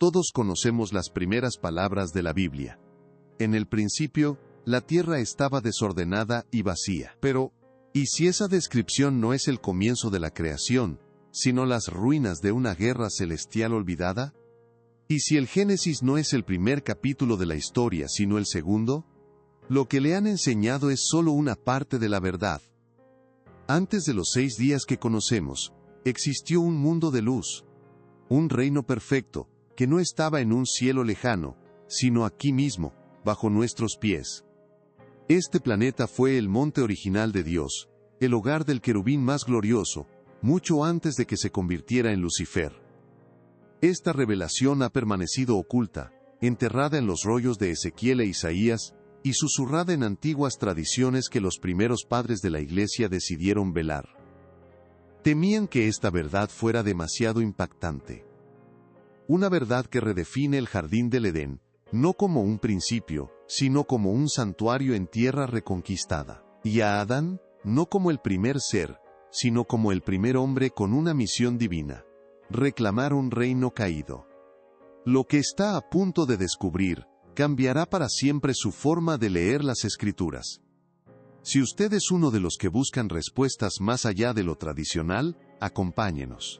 Todos conocemos las primeras palabras de la Biblia. En el principio, la tierra estaba desordenada y vacía. Pero, ¿y si esa descripción no es el comienzo de la creación, sino las ruinas de una guerra celestial olvidada? ¿Y si el Génesis no es el primer capítulo de la historia, sino el segundo? Lo que le han enseñado es solo una parte de la verdad. Antes de los 6 días que conocemos, existió un mundo de luz, un reino perfecto, que no estaba en un cielo lejano, sino aquí mismo, bajo nuestros pies. Este planeta fue el monte original de Dios, el hogar del querubín más glorioso, mucho antes de que se convirtiera en Lucifer. Esta revelación ha permanecido oculta, enterrada en los rollos de Ezequiel e Isaías, y susurrada en antiguas tradiciones que los primeros padres de la Iglesia decidieron velar. Temían que esta verdad fuera demasiado impactante. Una verdad que redefine el jardín del Edén, no como un principio, sino como un santuario en tierra reconquistada. Y a Adán, no como el primer ser, sino como el primer hombre con una misión divina: reclamar un reino caído. Lo que está a punto de descubrir, cambiará para siempre su forma de leer las Escrituras. Si usted es uno de los que buscan respuestas más allá de lo tradicional, acompáñenos.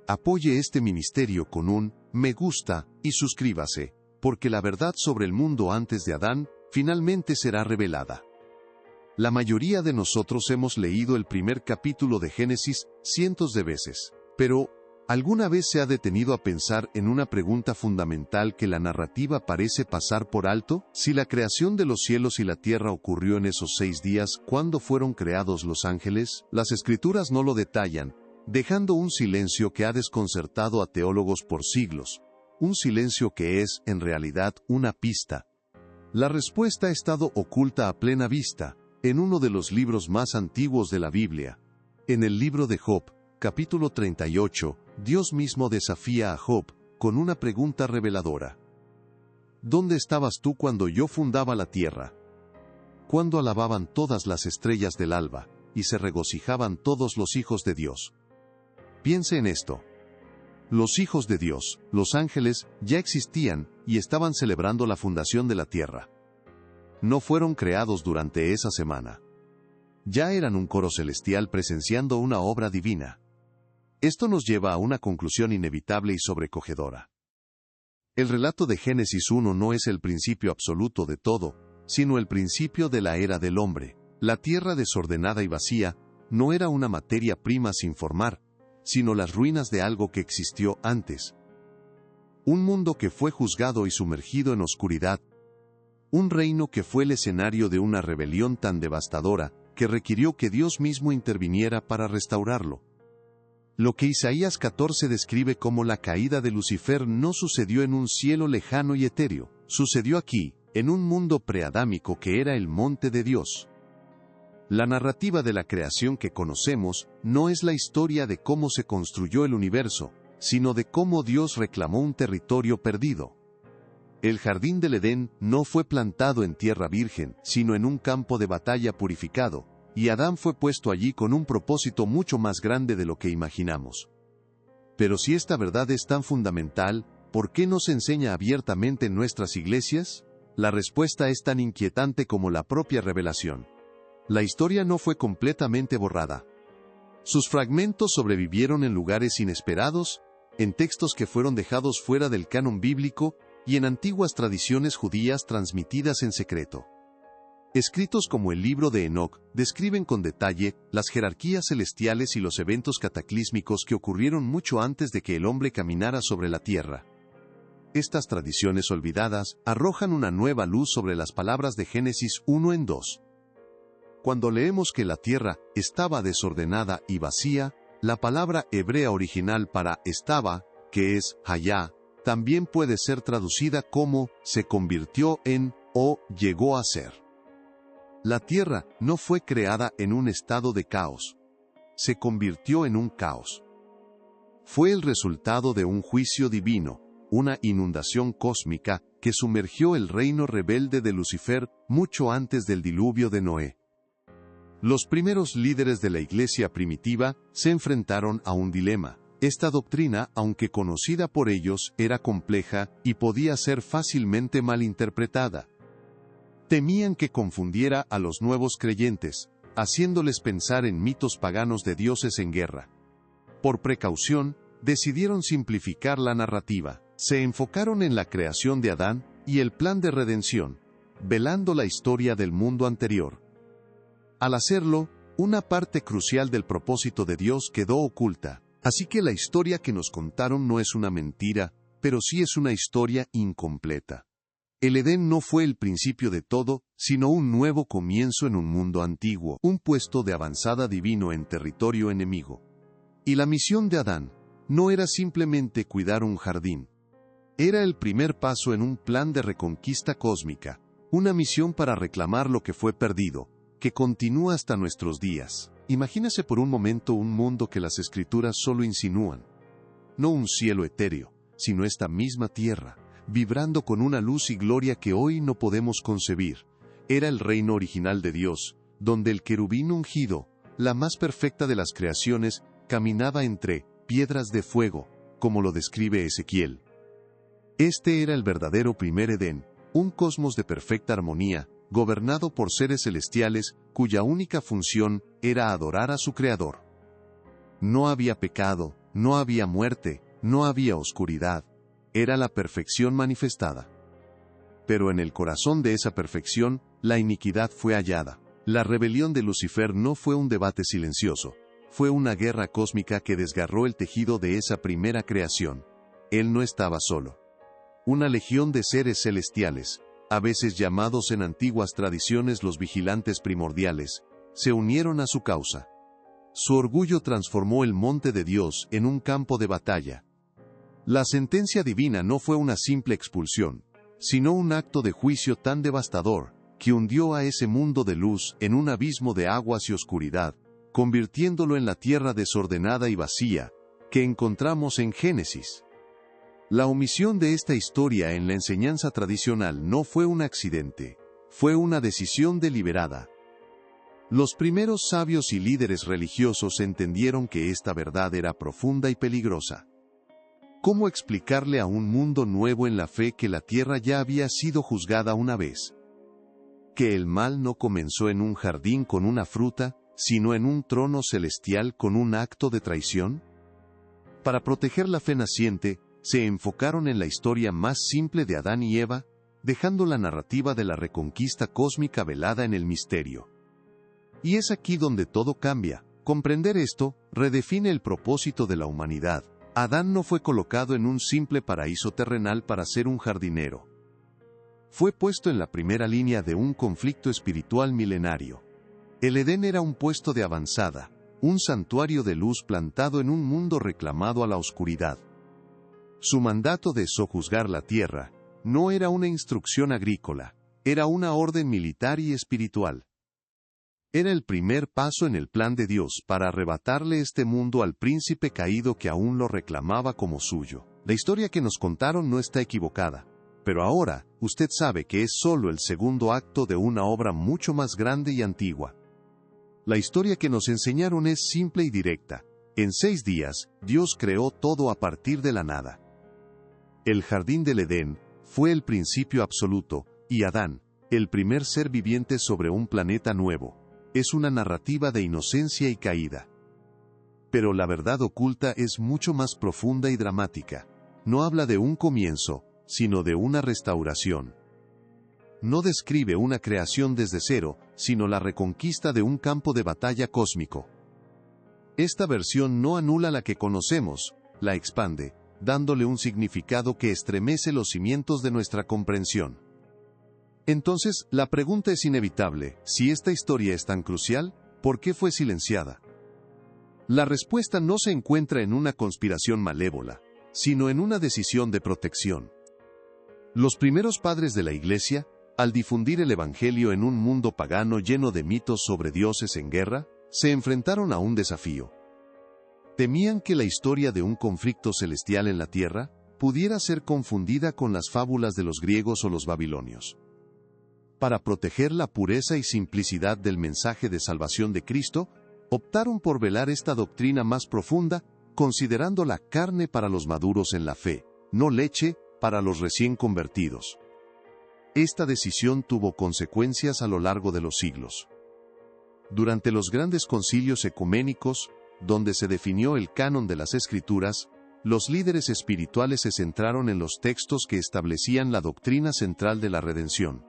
Apoye este ministerio con un me gusta y suscríbase, porque la verdad sobre el mundo antes de Adán finalmente será revelada. La mayoría de nosotros hemos leído el primer capítulo de Génesis cientos de veces, pero ¿alguna vez se ha detenido a pensar en una pregunta fundamental que la narrativa parece pasar por alto? Si la creación de los cielos y la tierra ocurrió en esos 6 días, ¿cuándo fueron creados los ángeles? Las Escrituras no lo detallan, dejando un silencio que ha desconcertado a teólogos por siglos, un silencio que es, en realidad, una pista. La respuesta ha estado oculta a plena vista, en uno de los libros más antiguos de la Biblia. En el libro de Job, capítulo 38, Dios mismo desafía a Job con una pregunta reveladora. ¿Dónde estabas tú cuando yo fundaba la tierra? Cuando alababan todas las estrellas del alba, y se regocijaban todos los hijos de Dios. Piense en esto. Los hijos de Dios, los ángeles, ya existían, y estaban celebrando la fundación de la tierra. No fueron creados durante esa semana. Ya eran un coro celestial presenciando una obra divina. Esto nos lleva a una conclusión inevitable y sobrecogedora. El relato de Génesis 1 no es el principio absoluto de todo, sino el principio de la era del hombre. La tierra desordenada y vacía no era una materia prima sin formar, sino las ruinas de algo que existió antes. Un mundo que fue juzgado y sumergido en oscuridad. Un reino que fue el escenario de una rebelión tan devastadora, que requirió que Dios mismo interviniera para restaurarlo. Lo que Isaías 14 describe como la caída de Lucifer no sucedió en un cielo lejano y etéreo, sucedió aquí, en un mundo preadámico que era el monte de Dios. La narrativa de la creación que conocemos no es la historia de cómo se construyó el universo, sino de cómo Dios reclamó un territorio perdido. El jardín del Edén no fue plantado en tierra virgen, sino en un campo de batalla purificado, y Adán fue puesto allí con un propósito mucho más grande de lo que imaginamos. Pero si esta verdad es tan fundamental, ¿por qué no se enseña abiertamente en nuestras iglesias? La respuesta es tan inquietante como la propia revelación. La historia no fue completamente borrada. Sus fragmentos sobrevivieron en lugares inesperados, en textos que fueron dejados fuera del canon bíblico y en antiguas tradiciones judías transmitidas en secreto. Escritos como el libro de Enoc describen con detalle las jerarquías celestiales y los eventos cataclísmicos que ocurrieron mucho antes de que el hombre caminara sobre la tierra. Estas tradiciones olvidadas arrojan una nueva luz sobre las palabras de Génesis 1 en 2. Cuando leemos que la tierra estaba desordenada y vacía, la palabra hebrea original para estaba, que es hayá, también puede ser traducida como se convirtió en o llegó a ser. La tierra no fue creada en un estado de caos. Se convirtió en un caos. Fue el resultado de un juicio divino, una inundación cósmica que sumergió el reino rebelde de Lucifer mucho antes del diluvio de Noé. Los primeros líderes de la iglesia primitiva se enfrentaron a un dilema: Esta doctrina, aunque conocida por ellos, era compleja y podía ser fácilmente malinterpretada. Temían que confundiera a los nuevos creyentes, haciéndoles pensar en mitos paganos de dioses en guerra. Por precaución, decidieron simplificar la narrativa. Se enfocaron en la creación de Adán y el plan de redención, velando la historia del mundo anterior. Al hacerlo, una parte crucial del propósito de Dios quedó oculta. Así que la historia que nos contaron no es una mentira, pero sí es una historia incompleta. El Edén no fue el principio de todo, sino un nuevo comienzo en un mundo antiguo, un puesto de avanzada divino en territorio enemigo. Y la misión de Adán no era simplemente cuidar un jardín. Era el primer paso en un plan de reconquista cósmica, una misión para reclamar lo que fue perdido, que continúa hasta nuestros días. Imagínese por un momento un mundo que las Escrituras solo insinúan. No un cielo etéreo, sino esta misma tierra, vibrando con una luz y gloria que hoy no podemos concebir. Era el reino original de Dios, donde el querubín ungido, la más perfecta de las creaciones, caminaba entre piedras de fuego, como lo describe Ezequiel. Este era el verdadero primer Edén, un cosmos de perfecta armonía, gobernado por seres celestiales, cuya única función era adorar a su Creador. No había pecado, no había muerte, no había oscuridad. Era la perfección manifestada. Pero en el corazón de esa perfección, la iniquidad fue hallada. La rebelión de Lucifer no fue un debate silencioso, fue una guerra cósmica que desgarró el tejido de esa primera creación. Él no estaba solo. Una legión de seres celestiales, a veces llamados en antiguas tradiciones los vigilantes primordiales, se unieron a su causa. Su orgullo transformó el monte de Dios en un campo de batalla. La sentencia divina no fue una simple expulsión, sino un acto de juicio tan devastador, que hundió a ese mundo de luz en un abismo de aguas y oscuridad, convirtiéndolo en la tierra desordenada y vacía, que encontramos en Génesis. La omisión de esta historia en la enseñanza tradicional no fue un accidente, fue una decisión deliberada. Los primeros sabios y líderes religiosos entendieron que esta verdad era profunda y peligrosa. ¿Cómo explicarle a un mundo nuevo en la fe que la tierra ya había sido juzgada una vez? Que el mal no comenzó en un jardín con una fruta, sino en un trono celestial con un acto de traición. Para proteger la fe naciente, se enfocaron en la historia más simple de Adán y Eva, dejando la narrativa de la reconquista cósmica velada en el misterio. Y es aquí donde todo cambia. Comprender esto redefine el propósito de la humanidad. Adán no fue colocado en un simple paraíso terrenal para ser un jardinero. Fue puesto en la primera línea de un conflicto espiritual milenario. El Edén era un puesto de avanzada, un santuario de luz plantado en un mundo reclamado a la oscuridad. Su mandato de sojuzgar la tierra no era una instrucción agrícola, era una orden militar y espiritual. Era el primer paso en el plan de Dios para arrebatarle este mundo al príncipe caído que aún lo reclamaba como suyo. La historia que nos contaron no está equivocada, pero ahora, usted sabe que es solo el segundo acto de una obra mucho más grande y antigua. La historia que nos enseñaron es simple y directa. En 6 días, Dios creó todo a partir de la nada. El jardín del Edén fue el principio absoluto, y Adán, el primer ser viviente sobre un planeta nuevo, es una narrativa de inocencia y caída. Pero la verdad oculta es mucho más profunda y dramática. No habla de un comienzo, sino de una restauración. No describe una creación desde cero, sino la reconquista de un campo de batalla cósmico. Esta versión no anula la que conocemos, la expande, dándole un significado que estremece los cimientos de nuestra comprensión. Entonces, la pregunta es inevitable: si esta historia es tan crucial, ¿por qué fue silenciada? La respuesta no se encuentra en una conspiración malévola, sino en una decisión de protección. Los primeros padres de la Iglesia, al difundir el Evangelio en un mundo pagano lleno de mitos sobre dioses en guerra, se enfrentaron a un desafío. Temían que la historia de un conflicto celestial en la tierra pudiera ser confundida con las fábulas de los griegos o los babilonios. Para proteger la pureza y simplicidad del mensaje de salvación de Cristo, optaron por velar esta doctrina más profunda, considerando la carne para los maduros en la fe, no leche para los recién convertidos. Esta decisión tuvo consecuencias a lo largo de los siglos. Durante los grandes concilios ecuménicos, donde se definió el canon de las Escrituras, los líderes espirituales se centraron en los textos que establecían la doctrina central de la redención.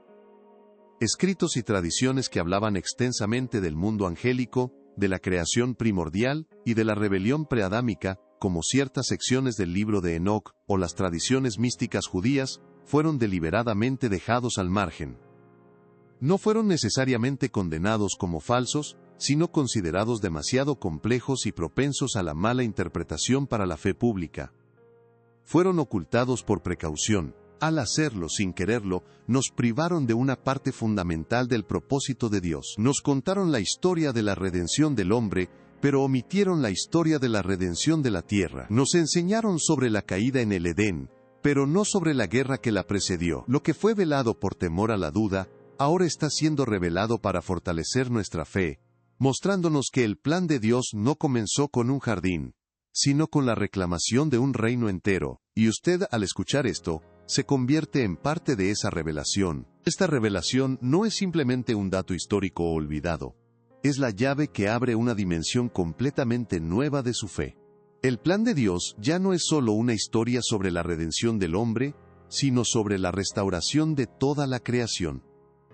Escritos y tradiciones que hablaban extensamente del mundo angélico, de la creación primordial y de la rebelión preadámica, como ciertas secciones del libro de Enoc o las tradiciones místicas judías, fueron deliberadamente dejados al margen. No fueron necesariamente condenados como falsos, sino considerados demasiado complejos y propensos a la mala interpretación para la fe pública. Fueron ocultados por precaución. Al hacerlo sin quererlo, nos privaron de una parte fundamental del propósito de Dios. Nos contaron la historia de la redención del hombre, pero omitieron la historia de la redención de la tierra. Nos enseñaron sobre la caída en el Edén, pero no sobre la guerra que la precedió. Lo que fue velado por temor a la duda, ahora está siendo revelado para fortalecer nuestra fe, mostrándonos que el plan de Dios no comenzó con un jardín, sino con la reclamación de un reino entero, y usted, al escuchar esto, se convierte en parte de esa revelación. Esta revelación no es simplemente un dato histórico olvidado, es la llave que abre una dimensión completamente nueva de su fe. El plan de Dios ya no es solo una historia sobre la redención del hombre, sino sobre la restauración de toda la creación.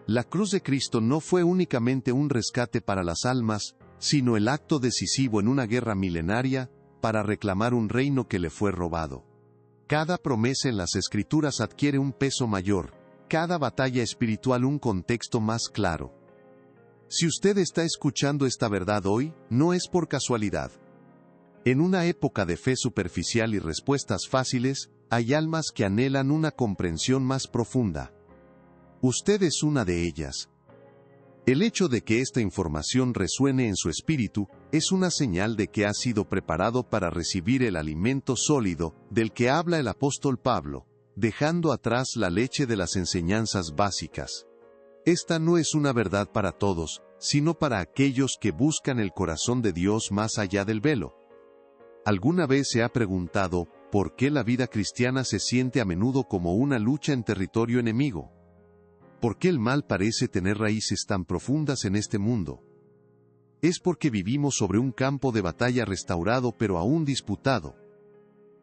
La cruz de Cristo no fue únicamente un rescate para las almas, sino el acto decisivo en una guerra milenaria para reclamar un reino que le fue robado. Cada promesa en las Escrituras adquiere un peso mayor, cada batalla espiritual un contexto más claro. Si usted está escuchando esta verdad hoy, no es por casualidad. En una época de fe superficial y respuestas fáciles, hay almas que anhelan una comprensión más profunda. Usted es una de ellas. El hecho de que esta información resuene en su espíritu es una señal de que ha sido preparado para recibir el alimento sólido del que habla el apóstol Pablo, dejando atrás la leche de las enseñanzas básicas. Esta no es una verdad para todos, sino para aquellos que buscan el corazón de Dios más allá del velo. ¿Alguna vez se ha preguntado por qué la vida cristiana se siente a menudo como una lucha en territorio enemigo? ¿Por qué el mal parece tener raíces tan profundas en este mundo? Es porque vivimos sobre un campo de batalla restaurado pero aún disputado.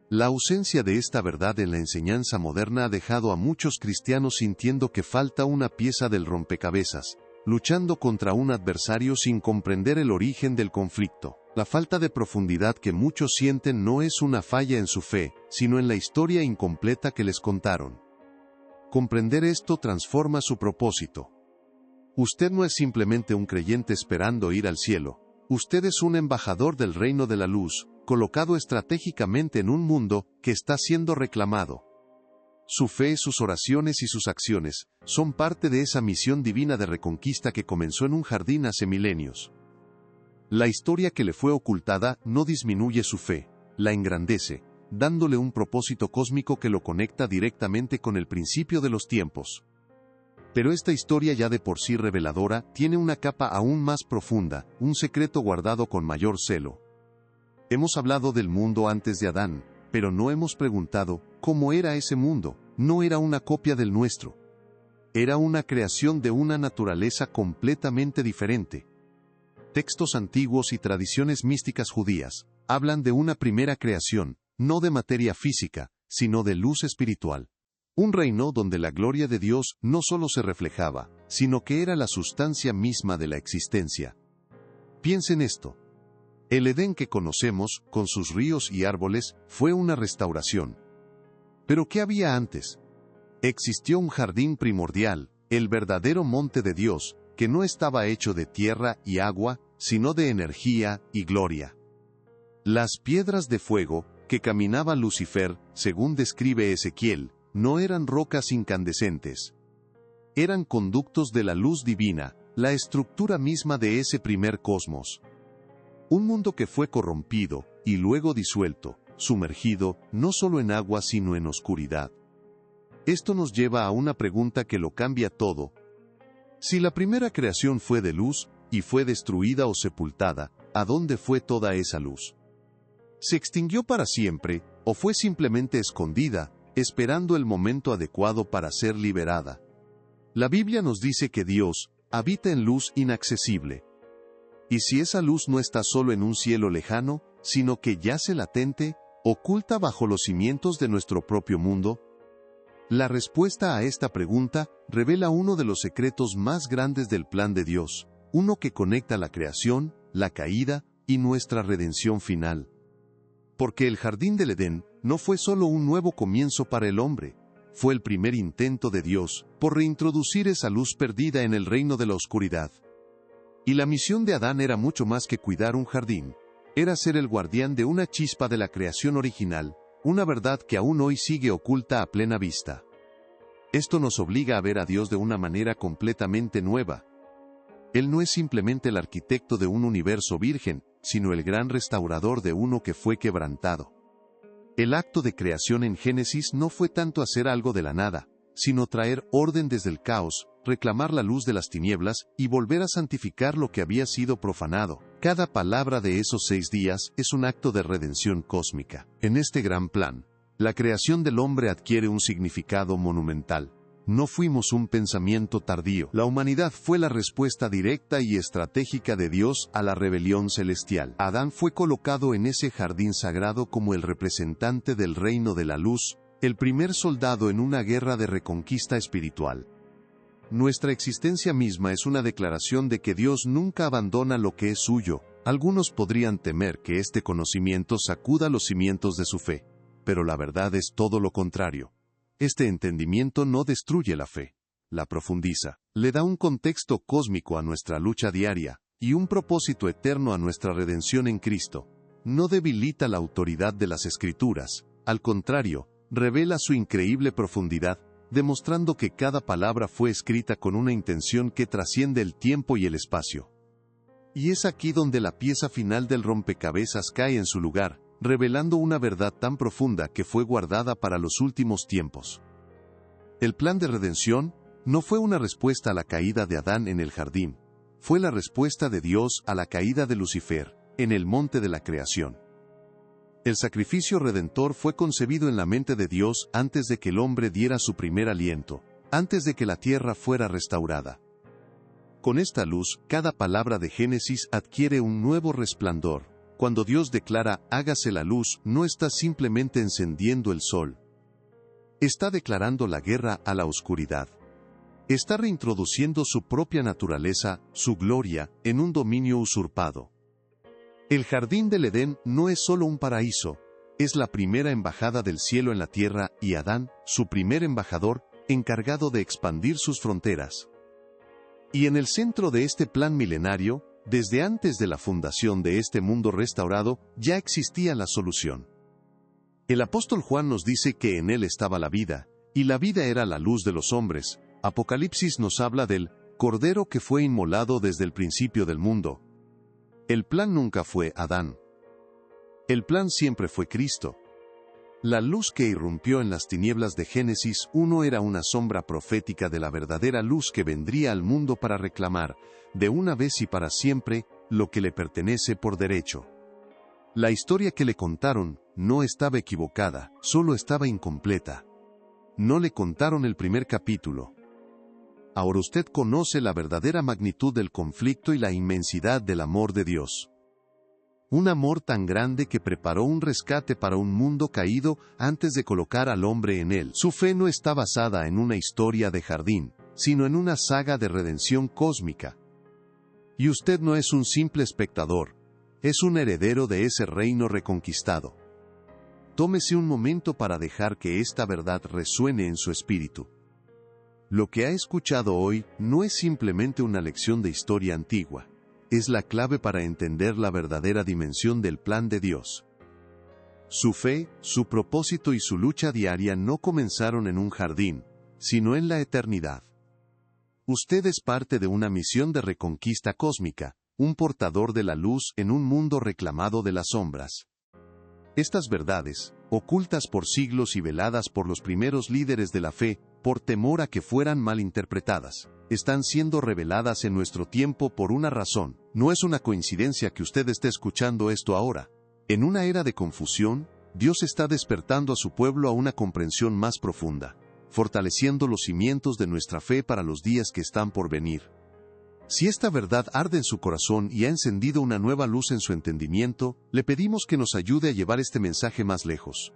La ausencia de esta verdad en la enseñanza moderna ha dejado a muchos cristianos sintiendo que falta una pieza del rompecabezas, luchando contra un adversario sin comprender el origen del conflicto. La falta de profundidad que muchos sienten no es una falla en su fe, sino en la historia incompleta que les contaron. Comprender esto transforma su propósito. Usted no es simplemente un creyente esperando ir al cielo. Usted es un embajador del reino de la luz, colocado estratégicamente en un mundo que está siendo reclamado. Su fe, sus oraciones y sus acciones son parte de esa misión divina de reconquista que comenzó en un jardín hace milenios. La historia que le fue ocultada no disminuye su fe, la engrandece, dándole un propósito cósmico que lo conecta directamente con el principio de los tiempos. Pero esta historia ya de por sí reveladora tiene una capa aún más profunda, un secreto guardado con mayor celo. Hemos hablado del mundo antes de Adán, pero no hemos preguntado cómo era ese mundo. No era una copia del nuestro. Era una creación de una naturaleza completamente diferente. Textos antiguos y tradiciones místicas judías hablan de una primera creación, no de materia física, sino de luz espiritual. Un reino donde la gloria de Dios no solo se reflejaba, sino que era la sustancia misma de la existencia. Piensen esto. El Edén que conocemos, con sus ríos y árboles, fue una restauración. ¿Pero qué había antes? Existió un jardín primordial, el verdadero monte de Dios, que no estaba hecho de tierra y agua, sino de energía y gloria. Las piedras de fuego, que caminaba Lucifer, según describe Ezequiel, no eran rocas incandescentes. Eran conductos de la luz divina, la estructura misma de ese primer cosmos. Un mundo que fue corrompido, y luego disuelto, sumergido, no solo en agua sino en oscuridad. Esto nos lleva a una pregunta que lo cambia todo. Si la primera creación fue de luz, y fue destruida o sepultada, ¿a dónde fue toda esa luz? ¿Se extinguió para siempre, o fue simplemente escondida, esperando el momento adecuado para ser liberada? La Biblia nos dice que Dios habita en luz inaccesible. Y si esa luz no está solo en un cielo lejano, sino que yace latente, oculta bajo los cimientos de nuestro propio mundo. La respuesta a esta pregunta revela uno de los secretos más grandes del plan de Dios, uno que conecta la creación, la caída y nuestra redención final. Porque el jardín del Edén no fue solo un nuevo comienzo para el hombre, fue el primer intento de Dios por reintroducir esa luz perdida en el reino de la oscuridad. Y la misión de Adán era mucho más que cuidar un jardín, era ser el guardián de una chispa de la creación original, una verdad que aún hoy sigue oculta a plena vista. Esto nos obliga a ver a Dios de una manera completamente nueva. Él no es simplemente el arquitecto de un universo virgen, sino el gran restaurador de uno que fue quebrantado. El acto de creación en Génesis no fue tanto hacer algo de la nada, sino traer orden desde el caos, reclamar la luz de las tinieblas y volver a santificar lo que había sido profanado. Cada palabra de esos 6 días es un acto de redención cósmica. En este gran plan, la creación del hombre adquiere un significado monumental. No fuimos un pensamiento tardío. La humanidad fue la respuesta directa y estratégica de Dios a la rebelión celestial. Adán fue colocado en ese jardín sagrado como el representante del reino de la luz, el primer soldado en una guerra de reconquista espiritual. Nuestra existencia misma es una declaración de que Dios nunca abandona lo que es suyo. Algunos podrían temer que este conocimiento sacuda los cimientos de su fe, pero la verdad es todo lo contrario. Este entendimiento no destruye la fe, la profundiza, le da un contexto cósmico a nuestra lucha diaria, y un propósito eterno a nuestra redención en Cristo. No debilita la autoridad de las Escrituras, al contrario, revela su increíble profundidad, demostrando que cada palabra fue escrita con una intención que trasciende el tiempo y el espacio. Y es aquí donde la pieza final del rompecabezas cae en su lugar, revelando una verdad tan profunda que fue guardada para los últimos tiempos. El plan de redención no fue una respuesta a la caída de Adán en el jardín, fue la respuesta de Dios a la caída de Lucifer, en el monte de la creación. El sacrificio redentor fue concebido en la mente de Dios antes de que el hombre diera su primer aliento, antes de que la tierra fuera restaurada. Con esta luz, cada palabra de Génesis adquiere un nuevo resplandor. Cuando Dios declara, hágase la luz, no está simplemente encendiendo el sol. Está declarando la guerra a la oscuridad. Está reintroduciendo su propia naturaleza, su gloria, en un dominio usurpado. El jardín del Edén no es solo un paraíso, es la primera embajada del cielo en la tierra y Adán, su primer embajador, encargado de expandir sus fronteras. Y en el centro de este plan milenario, desde antes de la fundación de este mundo restaurado, ya existía la solución. El apóstol Juan nos dice que en él estaba la vida, y la vida era la luz de los hombres. Apocalipsis nos habla del Cordero que fue inmolado desde el principio del mundo. El plan nunca fue Adán. El plan siempre fue Cristo. La luz que irrumpió en las tinieblas de Génesis 1 era una sombra profética de la verdadera luz que vendría al mundo para reclamar, de una vez y para siempre, lo que le pertenece por derecho. La historia que le contaron no estaba equivocada, solo estaba incompleta. No le contaron el primer capítulo. Ahora usted conoce la verdadera magnitud del conflicto y la inmensidad del amor de Dios. Un amor tan grande que preparó un rescate para un mundo caído antes de colocar al hombre en él. Su fe no está basada en una historia de jardín, sino en una saga de redención cósmica. Y usted no es un simple espectador, es un heredero de ese reino reconquistado. Tómese un momento para dejar que esta verdad resuene en su espíritu. Lo que ha escuchado hoy no es simplemente una lección de historia antigua. Es la clave para entender la verdadera dimensión del plan de Dios. Su fe, su propósito y su lucha diaria no comenzaron en un jardín, sino en la eternidad. Usted es parte de una misión de reconquista cósmica, un portador de la luz en un mundo reclamado de las sombras. Estas verdades, ocultas por siglos y veladas por los primeros líderes de la fe, por temor a que fueran malinterpretadas, están siendo reveladas en nuestro tiempo por una razón. No es una coincidencia que usted esté escuchando esto ahora. En una era de confusión, Dios está despertando a su pueblo a una comprensión más profunda, fortaleciendo los cimientos de nuestra fe para los días que están por venir. Si esta verdad arde en su corazón y ha encendido una nueva luz en su entendimiento, le pedimos que nos ayude a llevar este mensaje más lejos.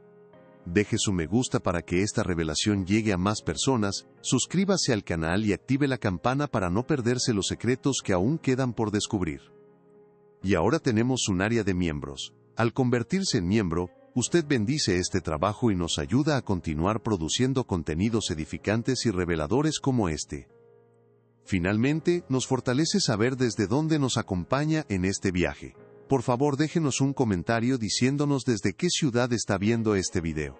Deje su me gusta para que esta revelación llegue a más personas, suscríbase al canal y active la campana para no perderse los secretos que aún quedan por descubrir. Y ahora tenemos un área de miembros. Al convertirse en miembro, usted bendice este trabajo y nos ayuda a continuar produciendo contenidos edificantes y reveladores como este. Finalmente, nos fortalece saber desde dónde nos acompaña en este viaje. Por favor, déjenos un comentario diciéndonos desde qué ciudad está viendo este video.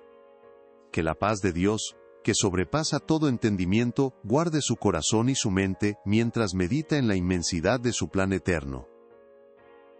Que la paz de Dios, que sobrepasa todo entendimiento, guarde su corazón y su mente mientras medita en la inmensidad de su plan eterno.